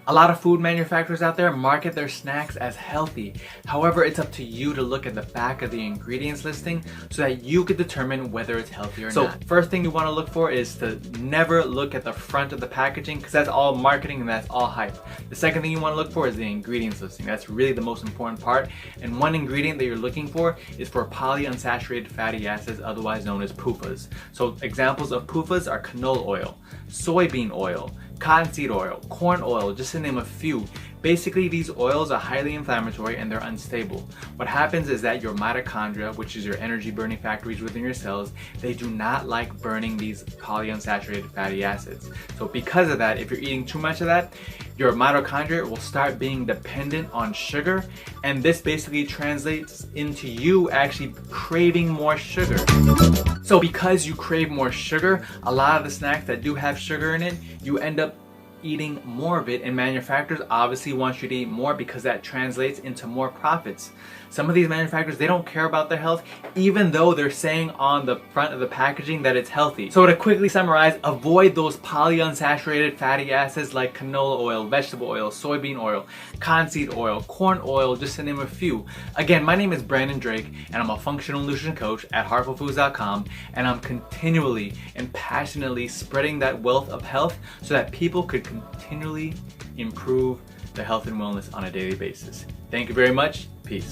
A lot of food manufacturers out there market their snacks as healthy. However, it's up to you to look at the back of the ingredients listing so that you could determine whether it's healthy or not. So first thing you want to look for is to never look at the front of the packaging, because that's all marketing and that's all hype. The second thing you want to look for is the ingredients listing. That's really the most important part. And one ingredient that you're looking for is for polyunsaturated fatty acids, otherwise known as PUFAs. So examples of PUFAs are canola oil, soybean oil, cottonseed oil, corn oil, just to name a few. Basically, these oils are highly inflammatory and they're unstable. What happens is that your mitochondria, which is your energy burning factories within your cells, they do not like burning these polyunsaturated fatty acids. So because of that, if you're eating too much of that, your mitochondria will start being dependent on sugar, and this basically translates into you actually craving more sugar. So because you crave more sugar, a lot of the snacks that do have sugar in it, you end up eating more of it, and manufacturers obviously want you to eat more because that translates into more profits. Some of these manufacturers, they don't care about their health, even though they're saying on the front of the packaging that it's healthy. So to quickly summarize, avoid those polyunsaturated fatty acids like canola oil, vegetable oil, soybean oil, cottonseed oil, corn oil, just to name a few. Again, my name is Brandon Drake, and I'm a functional nutrition coach at heartfulfoods.com, and I'm continually and passionately spreading that wealth of health so that people could continually improve their health and wellness on a daily basis. Thank you very much. Peace.